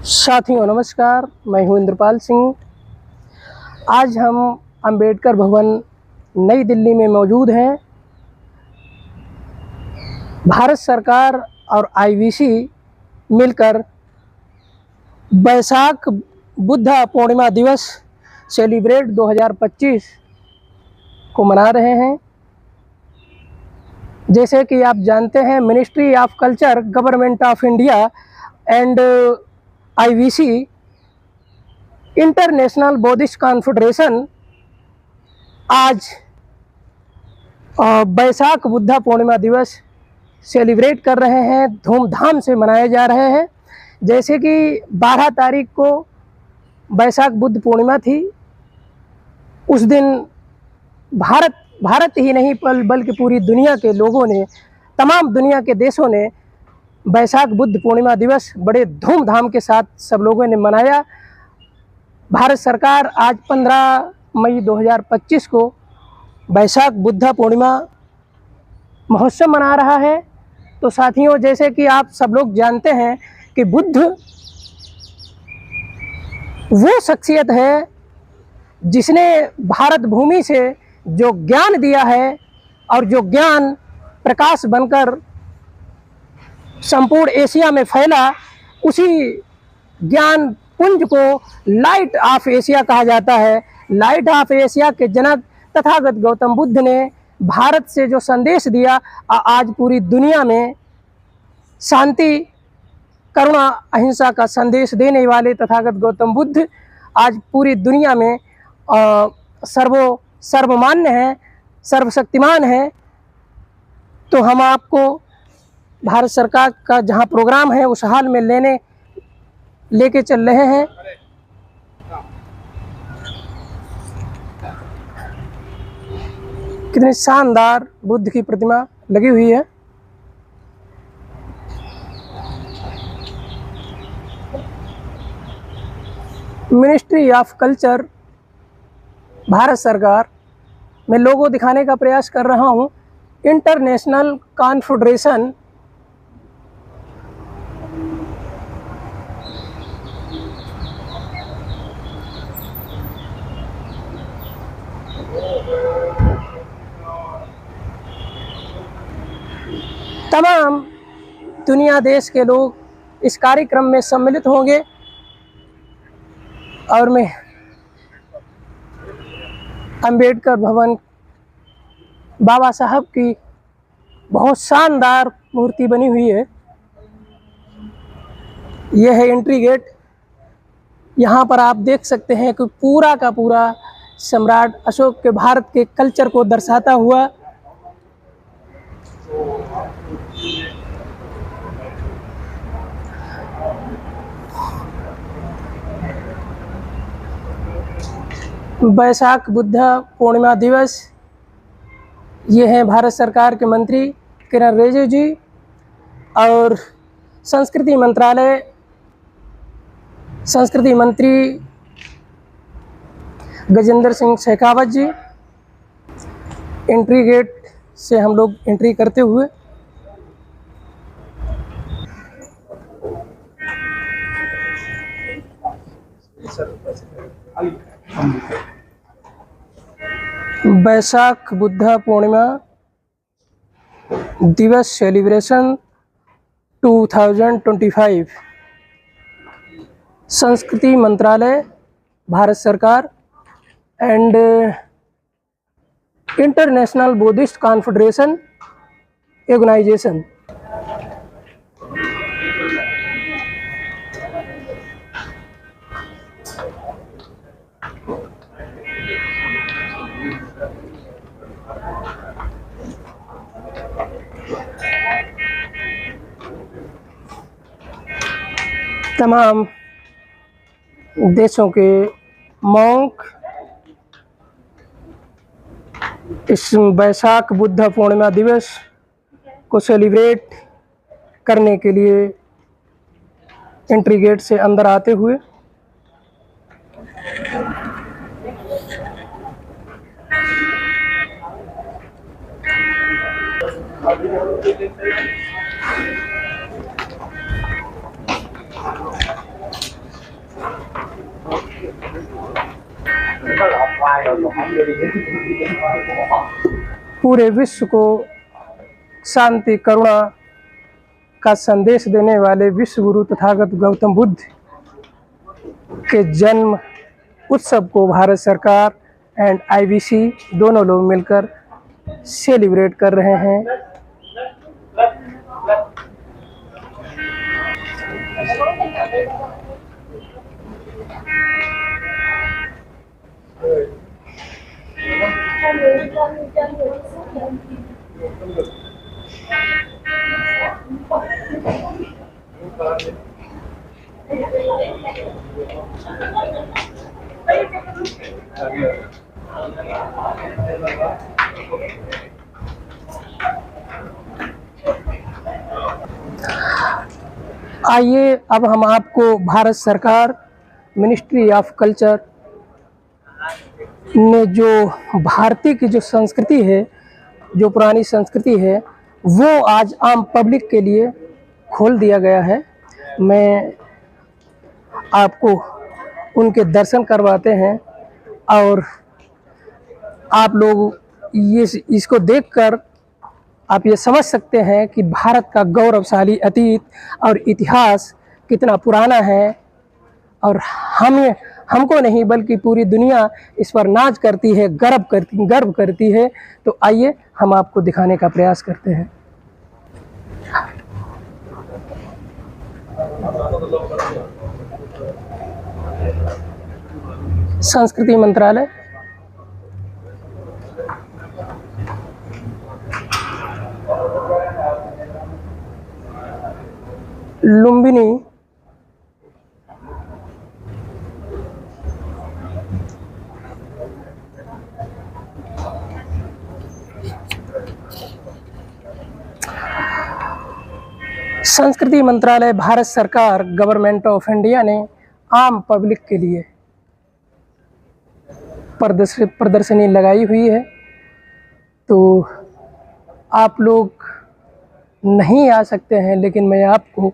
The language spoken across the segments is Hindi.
साथियों नमस्कार, मैं हूं इंद्रपाल सिंह। आज हम अंबेडकर भवन नई दिल्ली में मौजूद हैं। भारत सरकार और आईवीसी मिलकर बैसाख बुद्ध पूर्णिमा दिवस सेलिब्रेट 2025 को मना रहे हैं। जैसे कि आप जानते हैं, ministry of culture, government of India and IVC international Buddhist confederation आज बैसाख बुद्ध पूर्णिमा दिवस सेलिब्रेट कर रहे हैं, धूमधाम से मनाए जा रहे हैं। जैसे कि 12 तारीख को बैसाख बुद्ध पूर्णिमा थी। उस दिन भारत ही नहीं बल्कि पूरी दुनिया के लोगों ने, तमाम दुनिया के देशों ने बैसाख बुद्ध पूर्णिमा दिवस बड़े धूमधाम के साथ सब लोगों ने मनाया। भारत सरकार आज 15 मई 2025 को बैसाख बुद्ध पूर्णिमा महोत्सव मना रहा है। तो साथियों, जैसे कि आप सब लोग जानते हैं कि बुद्ध वो शख्सियत है जिसने भारत भूमि से जो ज्ञान दिया है और जो ज्ञान प्रकाश बनकर संपूर्ण एशिया में फैला, उसी ज्ञान पुंज को लाइट ऑफ एशिया कहा जाता है। लाइट ऑफ एशिया के जनक तथागत गौतम बुद्ध ने भारत से जो संदेश दिया, आज पूरी दुनिया में शांति, करुणा, अहिंसा का संदेश देने वाले तथागत गौतम बुद्ध आज पूरी दुनिया में सर्वमान्य है, सर्वशक्तिमान है। तो हम आपको भारत सरकार का जहां प्रोग्राम है उस हाल में लेके चल रहे हैं। कितनी शानदार बुद्ध की प्रतिमा लगी हुई है। मिनिस्ट्री ऑफ कल्चर, भारत सरकार, मैं लोगो दिखाने का प्रयास कर रहा हूं। इंटरनेशनल कॉन्फेडरेशन तमाम दुनिया देश के लोग इस कार्यक्रम में सम्मिलित होंगे और मैं अंबेडकर भवन, बाबा साहब की बहुत शानदार मूर्ति बनी हुई है। यह है एंट्री गेट। यहाँ पर आप देख सकते हैं कि पूरा का पूरा सम्राट अशोक के भारत के कल्चर को दर्शाता हुआ बैसाख बुद्ध पूर्णिमा दिवस। ये हैं भारत सरकार के मंत्री किरण रिजिजू जी और संस्कृति मंत्री गजेंद्र सिंह शेखावत जी। एंट्री गेट से हम लोग एंट्री करते हुए बैसाख बुद्ध पूर्णिमा दिवस सेलिब्रेशन 2025 संस्कृति मंत्रालय, भारत सरकार and international Buddhist confederation organization. तमाम देशों के मॉन्क इस बैसाख बुद्ध पूर्णिमा दिवस को सेलिब्रेट करने के लिए एंट्री गेट से अंदर आते हुए पूरे विश्व को शांति करुणा का संदेश देने वाले विश्व गुरु तथागत गौतम बुद्ध के जन्म उत्सव को भारत सरकार एंड IBC दोनों लोग मिलकर सेलिब्रेट कर रहे हैं। आइए अब हम आपको भारत सरकार मिनिस्ट्री ऑफ कल्चर ने जो भारतीय की जो संस्कृति है, जो पुरानी संस्कृति है, वो आज आम पब्लिक के लिए खोल दिया गया है। मैं आपको उनके दर्शन करवाते हैं और आप लोग इसको देखकर आप ये समझ सकते हैं कि भारत का गौरवशाली अतीत और इतिहास कितना पुराना है और हमको नहीं बल्कि पूरी दुनिया इस पर नाज करती है, गर्व करती है। तो आइए हम आपको दिखाने का प्रयास करते हैं। संस्कृति मंत्रालय लुम्बिनी संस्कृति मंत्रालय भारत सरकार गवर्नमेंट ऑफ इंडिया ने आम पब्लिक के लिए प्रदर्शनी लगाई हुई है। तो आप लोग नहीं आ सकते हैं, लेकिन मैं आपको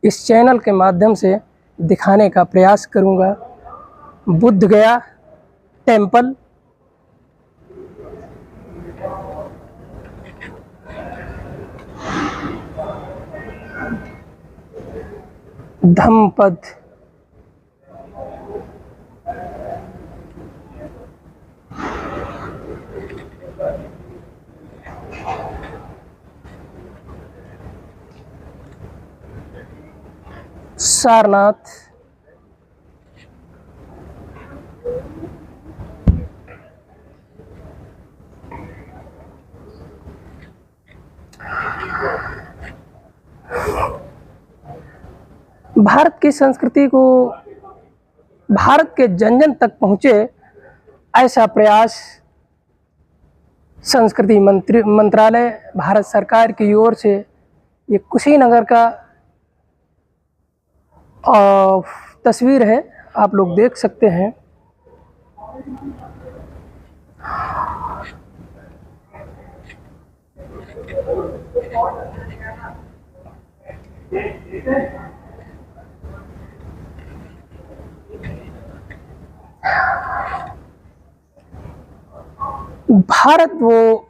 इस चैनल के माध्यम से दिखाने का प्रयास करूंगा। बुद्ध गया टेम्पल, धम्मपद, सारनाथ, भारत की संस्कृति को भारत के जन जन तक पहुँचे, ऐसा प्रयास संस्कृति मंत्रालय भारत सरकार की ओर से ये कुशीनगर का तस्वीर है, आप लोग देख सकते हैं। भारत वो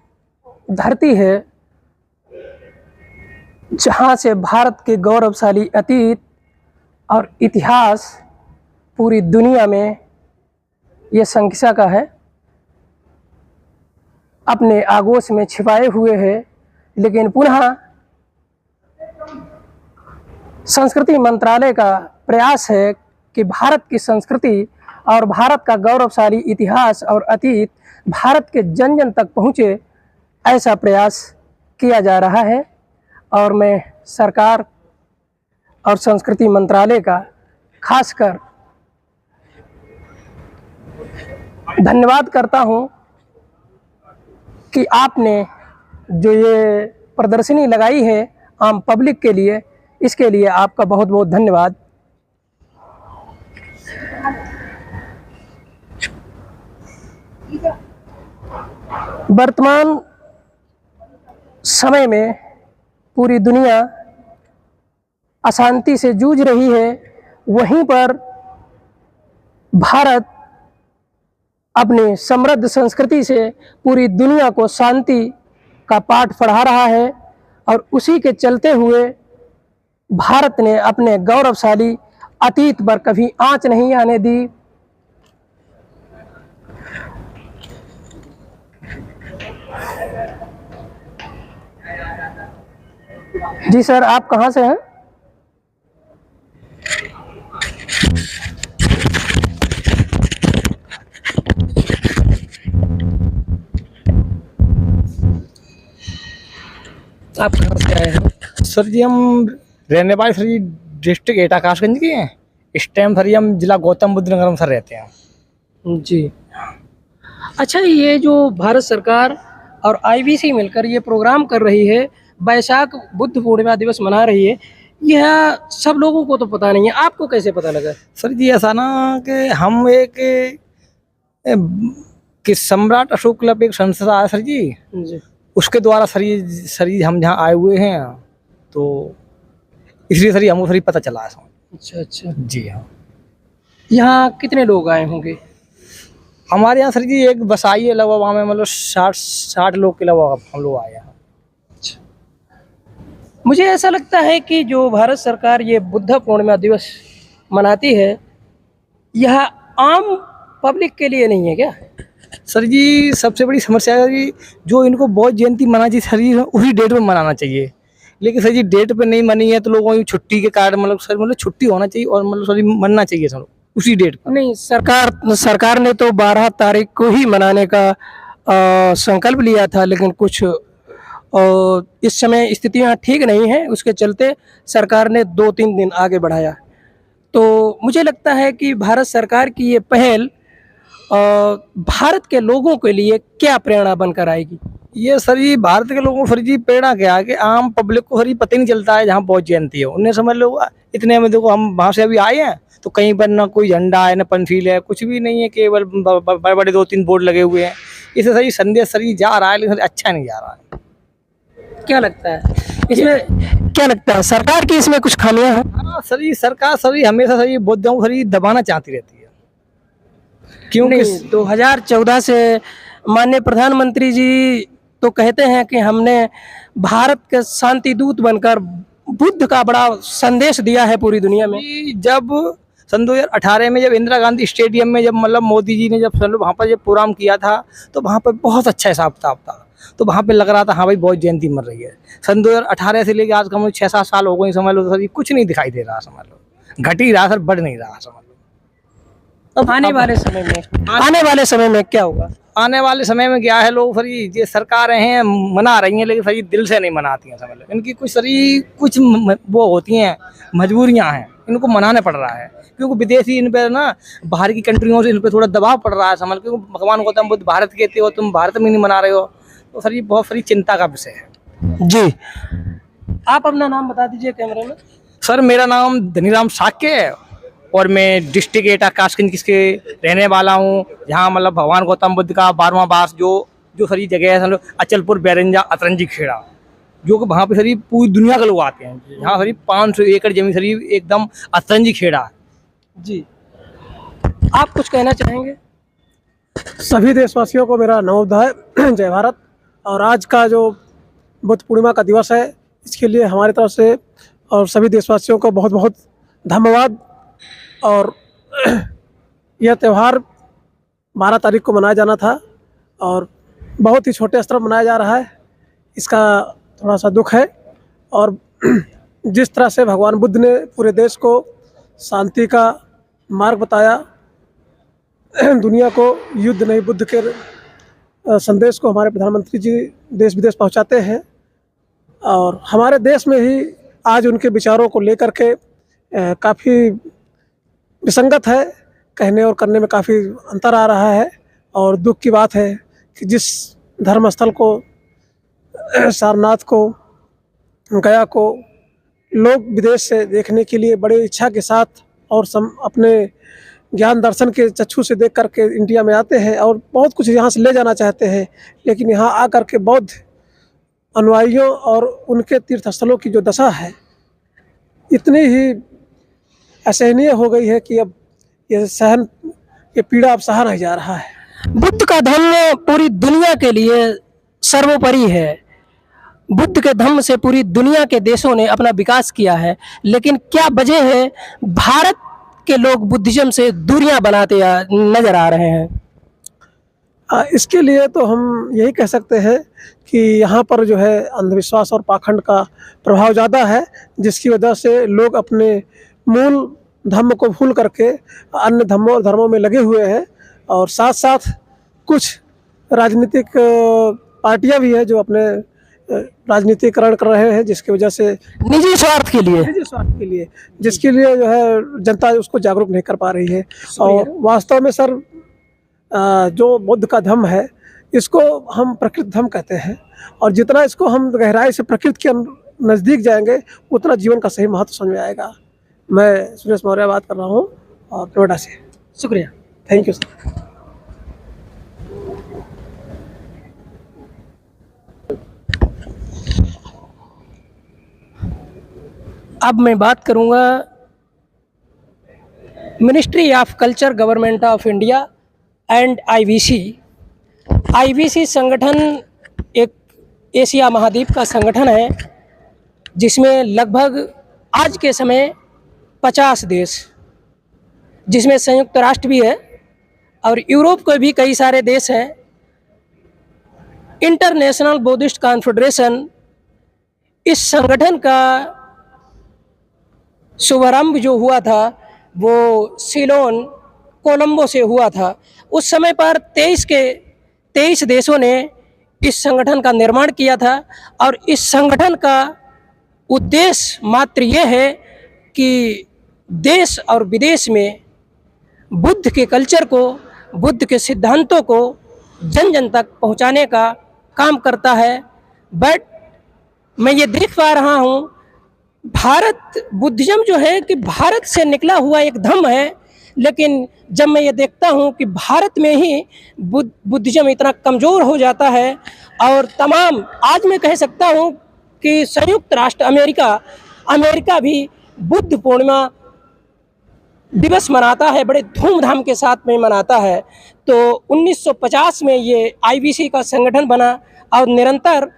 धरती है जहाँ से भारत के गौरवशाली अतीत और इतिहास पूरी दुनिया में ये संख्या का है, अपने आगोश में छिपाए हुए है। लेकिन पुनः संस्कृति मंत्रालय का प्रयास है कि भारत की संस्कृति और भारत का गौरवशाली इतिहास और अतीत भारत के जन जन तक पहुँचे, ऐसा प्रयास किया जा रहा है। और मैं सरकार और संस्कृति मंत्रालय का खासकर धन्यवाद करता हूं कि आपने जो ये प्रदर्शनी लगाई है आम पब्लिक के लिए, इसके लिए आपका बहुत बहुत धन्यवाद। वर्तमान समय में पूरी दुनिया अशांति से जूझ रही है, वहीं पर भारत अपनी समृद्ध संस्कृति से पूरी दुनिया को शांति का पाठ पढ़ा रहा है और उसी के चलते हुए भारत ने अपने गौरवशाली अतीत पर कभी आंच नहीं आने दी। जी सर, आप कहाँ से हैं? आप कहाँ से आए हैं? सर जी हम रहने वाले सर जी डिस्ट्रिक्ट एटा कासगंज के हैं। इस टाइम सर जी हम जिला गौतम बुद्ध नगर में सर रहते हैं। जी। अच्छा, ये जो भारत सरकार और आईबीसी मिलकर ये प्रोग्राम कर रही है, वैशाख बुद्ध पूर्णिमा दिवस मना रही है, यह सब लोगों को तो पता नहीं है, आपको कैसे पता लगा? सर जी ऐसा ना कि हम कि सम्राट अशोक क्लब एक संस्था है सर जी, उसके द्वारा सर जी हम यहाँ आए हुए हैं, तो इसलिए सर जी हमको सर जी पता चला है। अच्छा अच्छा। जी हाँ। यहाँ कितने लोग आए होंगे? हमारे यहाँ सर जी एक बस आई है, लगभग वहाँ में मतलब 60 लोग के लगभग हम लोग आए हैं। मुझे ऐसा लगता है कि जो भारत सरकार ये बुद्ध पूर्णिमा दिवस मनाती है, यह आम पब्लिक के लिए नहीं है क्या? सर जी सबसे बड़ी समस्या है जी, जो इनको बौद्ध जयंती मनाना चाहिए सर जी उसी डेट में मनाना चाहिए, लेकिन सर जी डेट पे नहीं मनी है तो लोगों की छुट्टी के कारण मतलब छुट्टी होना चाहिए और मतलब सर जी मनना चाहिए सर उसी डेट पर। नहीं, सरकार ने तो 12 तारीख को ही मनाने का संकल्प लिया था, लेकिन कुछ इस समय स्थितियां ठीक नहीं हैं, उसके चलते सरकार ने 2-3 दिन आगे बढ़ाया। तो मुझे लगता है कि भारत सरकार की ये पहल भारत के लोगों के लिए क्या प्रेरणा बनकर आएगी? ये सर जी भारत के लोगों को सर जी प्रेरणा क्या है कि आम पब्लिक को सर जी पता ही नहीं चलता है जहाँ बौद्ध जयंती है, उन्हें समझ लो इतने में देखो हम वहाँ से अभी आए हैं तो कहीं पर ना कोई झंडा है ना पंफील है, कुछ भी नहीं है, केवल बड़े बड़े 2-3 बोर्ड लगे हुए हैं। इससे सर जी संदेश सर जी जा रहा है, लेकिन अच्छा नहीं जा रहा है। क्या लगता है इसमें, क्या लगता है सरकार की इसमें कुछ खामियां हैं? हाँ सर जी सरकार सर जी हमेशा सर जी बौद्धों को सर जी दबाना चाहती रहती है, क्योंकि 2014 से माननीय प्रधानमंत्री जी तो कहते हैं कि हमने भारत के शांति दूत बनकर बुद्ध का बड़ा संदेश दिया है पूरी दुनिया में। जब सन 2018 में जब इंदिरा गांधी स्टेडियम में जब मतलब मोदी जी ने जब वहाँ पर जब प्रोग्राम किया था तो वहाँ पर बहुत अच्छा हिसाब किताब था, तो वहाँ पे लग रहा था हाँ भाई बौद्ध जयंती मर रही है। सन 2018 से लेकर आज कम 6-7 साल हो गए, समझ लो सर कुछ नहीं दिखाई दे रहा, समझ लो घट ही रहा सर, बढ़ नहीं रहा, समझ लो। अब आने वाले समय में क्या होगा? आने वाले समय में क्या है, लोग सर ये सरकारें हैं मना रही हैं, लेकिन सर दिल से नहीं मनाती हैं, समझ लो इनकी कुछ सर कुछ वो होती हैं मजबूरियां हैं, इनको मनाने पड़ रहा है, क्योंकि विदेशी इन पर ना बाहर की कंट्रियों से इन पर थोड़ा दबाव पड़ रहा है, समझ, क्योंकि भगवान गौतम बुद्ध भारत के थे और तुम भारत में नहीं मना रहे हो, तो सर बहुत सर चिंता का विषय है। जी, आप अपना नाम बता दीजिए कैमरे में। सर मेरा नाम धनीराम साक्य है और मैं डिस्ट्रिक्ट एटा कासगंज के रहने वाला हूँ, जहाँ मतलब भगवान गौतम बुद्ध का 12वां वार्ष जो सर जगह है अचलपुर बैरंजा अतरंजी खेड़ा, जो कि वहाँ पे सर पूरी दुनिया के लोग आते हैं, यहाँ सर 500 एकड़ जमीन सर एकदम अतरंजी खेड़ा है। जी, आप कुछ कहना चाहेंगे? सभी देशवासियों को मेरा नमोदय, जय भारत। और आज का जो बुद्ध पूर्णिमा का दिवस है, इसके लिए हमारी तरफ से और सभी देशवासियों को बहुत बहुत धन्यवाद। और यह त्यौहार 12 तारीख को मनाया जाना था और बहुत ही छोटे स्तर पर मनाया जा रहा है, इसका थोड़ा सा दुख है। और जिस तरह से भगवान बुद्ध ने पूरे देश को शांति का मार्ग बताया, दुनिया को युद्ध नहीं बुद्ध के संदेश को हमारे प्रधानमंत्री जी देश विदेश पहुंचाते हैं, और हमारे देश में ही आज उनके विचारों को लेकर के काफ़ी विसंगत है, कहने और करने में काफ़ी अंतर आ रहा है। और दुख की बात है कि जिस धर्मस्थल को, सारनाथ को, गया को लोग विदेश से देखने के लिए बड़े इच्छा के साथ और अपने ज्ञान दर्शन के चक्षु से देख करके इंडिया में आते हैं और बहुत कुछ यहाँ से ले जाना चाहते हैं, लेकिन यहाँ आकर के बौद्ध अनुयायियों और उनके तीर्थस्थलों की जो दशा है इतनी ही असहनीय हो गई है कि अब ये पीड़ा अब सहा नहीं जा रहा है। बुद्ध का धम्म पूरी दुनिया के लिए सर्वोपरि है। बुद्ध के धम्म से पूरी दुनिया के देशों ने अपना विकास किया है, लेकिन क्या वजह है भारत के लोग बुद्धिज्म से दूरियां बनाते नजर आ रहे हैं? इसके लिए तो हम यही कह सकते हैं कि यहाँ पर जो है अंधविश्वास और पाखंड का प्रभाव ज़्यादा है, जिसकी वजह से लोग अपने मूल धर्म को भूल करके अन्य धर्मों और धर्मों में लगे हुए हैं। और साथ साथ कुछ राजनीतिक पार्टियां भी हैं जो अपने राजनीतिकरण कर रहे हैं, जिसकी वजह से निजी स्वार्थ के लिए जिसके लिए जो है जनता उसको जागरूक नहीं कर पा रही है। और वास्तव में सर, जो बुद्ध का धम्म है इसको हम प्रकृति धम्म कहते हैं, और जितना इसको हम गहराई से प्रकृति के नज़दीक जाएंगे उतना जीवन का सही महत्व समझ में आएगा। मैं सुरेश मौर्य बात कर रहा हूँ और नोएडा से। शुक्रिया। Thank you sir. अब मैं बात करूंगा ministry of culture, government of India and IVC संगठन एक एशिया महाद्वीप का संगठन है, जिसमें लगभग आज के समय 50 देश, जिसमें संयुक्त राष्ट्र भी है और यूरोप के भी कई सारे देश हैं। इंटरनेशनल बुद्धिस्ट कॉन्फेडरेशन, इस संगठन का शुभारंभ जो हुआ था वो सिलोन, कोलंबो से हुआ था। उस समय पर 23 देशों ने इस संगठन का निर्माण किया था, और इस संगठन का उद्देश्य मात्र ये है कि देश और विदेश में बुद्ध के कल्चर को, बुद्ध के सिद्धांतों को जन जन तक पहुंचाने का काम करता है। बट मैं ये देख पा रहा हूँ, भारत बुद्धिज्म जो है कि भारत से निकला हुआ एक धर्म है, लेकिन जब मैं ये देखता हूँ कि भारत में ही बुद्धिज्म इतना कमज़ोर हो जाता है, और तमाम, आज मैं कह सकता हूँ कि संयुक्त राष्ट्र अमेरिका भी बुद्ध पूर्णिमा दिवस मनाता है, बड़े धूमधाम के साथ में मनाता है। तो 1950 में ये आईवीसी का संगठन बना, और निरंतर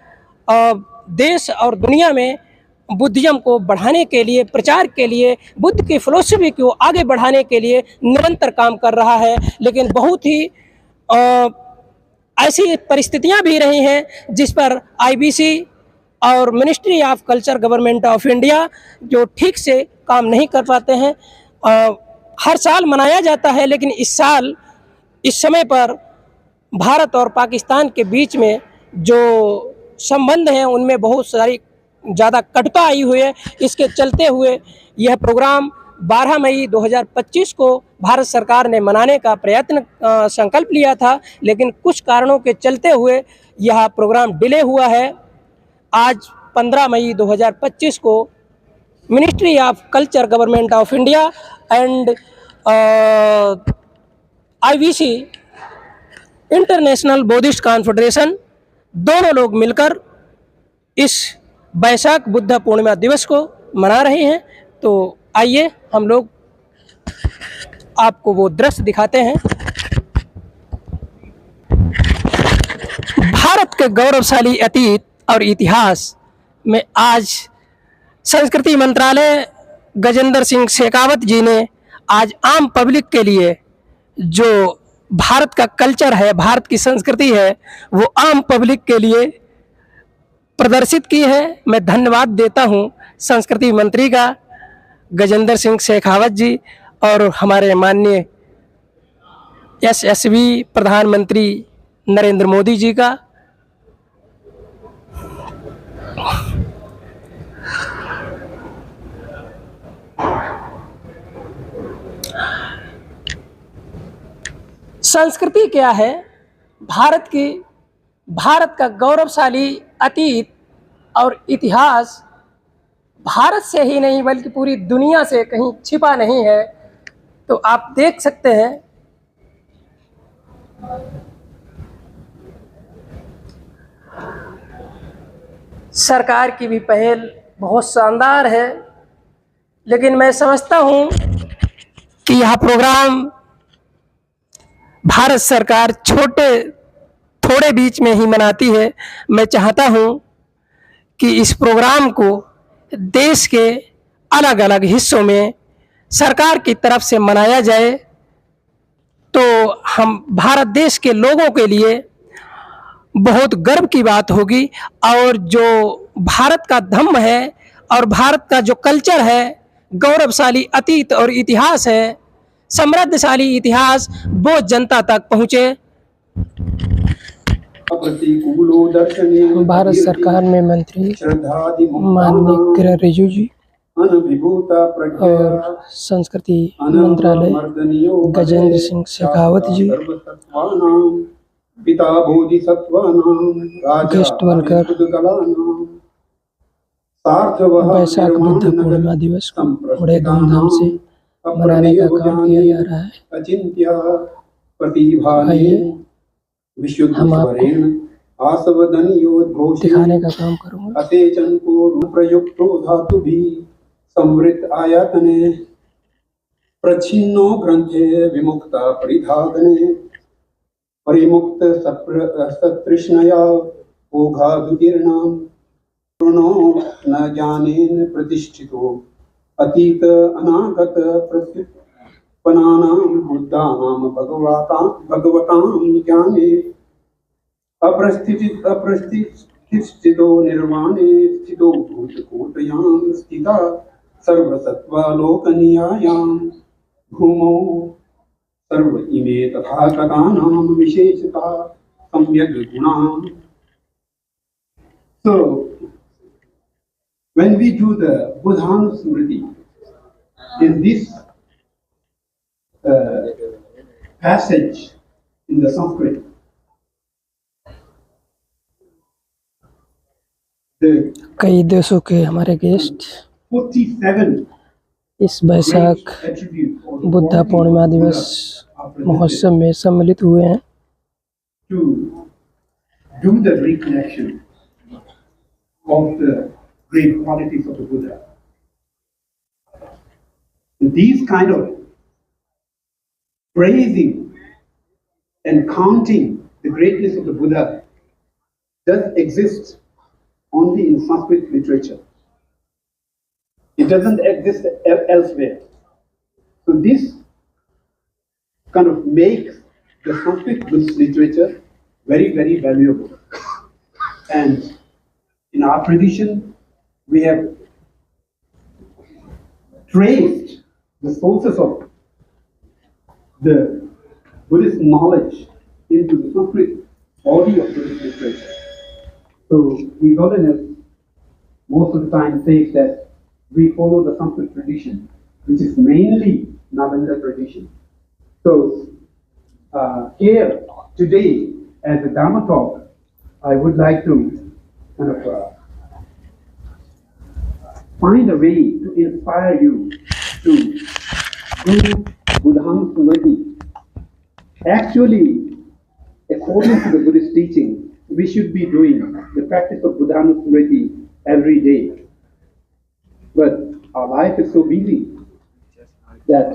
देश और दुनिया में बुद्धिज्म को बढ़ाने के लिए, प्रचार के लिए, बुद्ध की फिलॉसफी को आगे बढ़ाने के लिए निरंतर काम कर रहा है। लेकिन बहुत ही ऐसी परिस्थितियां भी रही हैं जिस पर आईवीसी और ministry of culture, government of India जो ठीक से काम नहीं कर पाते हैं। हर साल मनाया जाता है, लेकिन इस समय पर भारत और पाकिस्तान के बीच में जो संबंध हैं उनमें बहुत सारी ज़्यादा कटुता आई हुई है। इसके चलते हुए यह प्रोग्राम 12 मई 2025 को भारत सरकार ने मनाने का संकल्प लिया था, लेकिन कुछ कारणों के चलते हुए यह प्रोग्राम डिले हुआ है। आज 15 मई 2025 को ministry of culture, government of India and IVC, international Buddhist confederation, दोनों लोग मिलकर इस वैशाख बुद्ध पूर्णिमा दिवस को मना रहे हैं। तो आइए हम लोग आपको वो दृश्य दिखाते हैं। भारत के गौरवशाली अतीत और इतिहास में आज संस्कृति मंत्रालय गजेंद्र सिंह शेखावत जी ने आज आम पब्लिक के लिए जो भारत का कल्चर है, भारत की संस्कृति है, वो आम पब्लिक के लिए प्रदर्शित की है। मैं धन्यवाद देता हूँ संस्कृति मंत्री का, गजेंद्र सिंह शेखावत जी, और हमारे माननीय यशस्वी प्रधानमंत्री नरेंद्र मोदी जी का। संस्कृति क्या है? भारत का गौरवशाली अतीत और इतिहास भारत से ही नहीं बल्कि पूरी दुनिया से कहीं छिपा नहीं है। तो आप देख सकते हैं सरकार की भी पहल बहुत शानदार है, लेकिन मैं समझता हूँ कि यह प्रोग्राम भारत सरकार थोड़े बीच में ही मनाती है। मैं चाहता हूँ कि इस प्रोग्राम को देश के अलग अलग हिस्सों में सरकार की तरफ से मनाया जाए, तो हम भारत देश के लोगों के लिए बहुत गर्व की बात होगी। और जो भारत का धम्म है और भारत का जो कल्चर है, गौरवशाली अतीत और इतिहास है, समृद्धशाली इतिहास, वो जनता तक पहुँचे। भारत सरकार में मंत्री माननीय किरण रिजिजू जी और संस्कृति मंत्रालय गजेंद्र सिंह शेखावत जी गेस्ट बनकर वैशाख बुद्ध पूर्णिमा दिवस को बड़े धूमधाम से मनाने का काम किया जा रहा है। आइए हम आपको दिखाने का काम करूँगा। असेचन को प्रयुक्तो धातु भी संवृत आयतने प्रच्छिन्नो ग्रंथे विमुक्ता परिधादने परिमुक्त सतृष्णया ओघादुकीर्णाम पूर्णो न ज्ञानेन प्रतिष्ठितो अतीत अनागत प्रत्युत्पन्नानां बुद्धानां भगवतां ज्ञाने अप्रस्थितो निर्वाणे स्थितो भूतकोटयां स्थिता सर्वसत्त्वालोकनीयायां भूमौ सर्व इमे तथागतानां विशेषता सम्यग् गुणाः. So, when we do the Buddhanusamriti in this passage in the Sanskrit, कई देशों के हमारे गेस्ट 47 इस वैशाख बुद्ध पूर्णिमा दिवस महोत्सव में सम्मिलित हुए हैं। to do the reconnection of the great qualities of the Buddha. These kind of praising and counting the greatness of the Buddha does exist only in Sanskrit literature. It doesn't exist elsewhere. So this kind of makes the Sanskrit literature very, very valuable. And in our tradition, we have traced the sources of the Buddhist knowledge into the Sanskrit body of Buddhist literature. So, His Holiness most of the time says that we follow the Sanskrit tradition, which is mainly Nalanda tradition. So, here today, as a Dharma talk, I would like to kind of find a way to inspire you to do Buddhanusamriti. Actually, according to the Buddhist teaching, we should be doing the practice of Buddhanusamriti every day. But our life is so busy that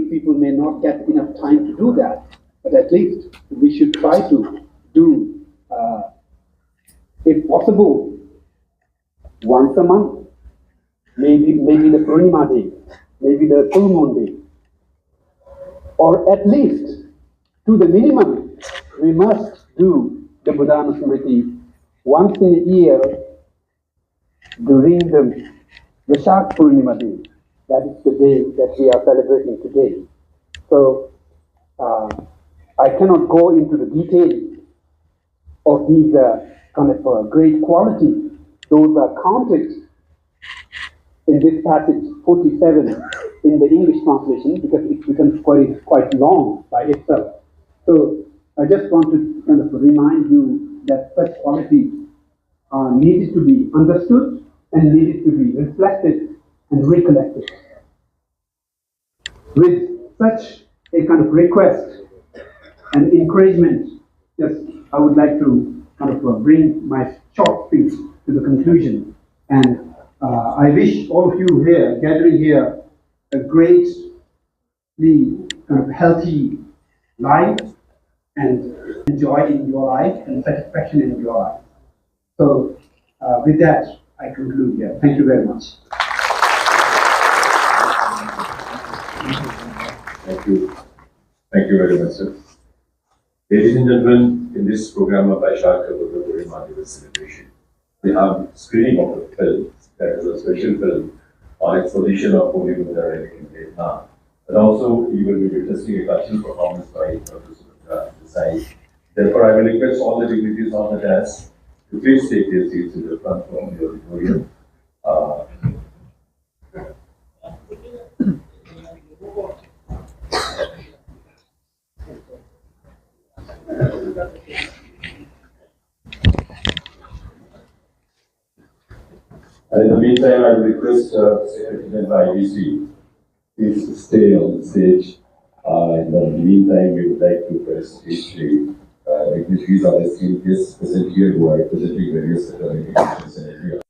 people may not get enough time to do that. But at least we should try to do, if possible, once a month, maybe the Purnima day, maybe the full moon day, or at least to the minimum, we must do the Buddhanusamriti once in a year during the Vaishakh Purnima day. That is the day that we are celebrating today. So, I cannot go into the details of these kind of great qualities. Those are counted in this passage 47 in the English translation because it becomes quite long by itself. So I just want to kind of remind you that such qualities are needed to be understood and needed to be reflected and recollected. With such a kind of request and encouragement, yes, I would like to kind of bring my short speech to the conclusion. And I wish all of you here, gathering here, a greatly kind of healthy life and joy in your life and satisfaction in your life. So, with that, I conclude here. Thank you very much. Thank you. Thank you very much, sir. Ladies and gentlemen, in this program of Vaishak Buddha Purnima Divas celebration, we have screening of the film, that is a special film on exposition of Holy Buddha relic in Vietnam. And also, you will be witnessing a cultural performance by Dr. Subhadra Desai. Therefore, I will request all the dignitaries on the dais to please take their seats in the front of the auditorium. And in the meantime, I will request Secretary by IBC, please stay on the stage. In the meantime, we would like to press stage dignitaries on the screen, guests present here who are representing various organizations in India.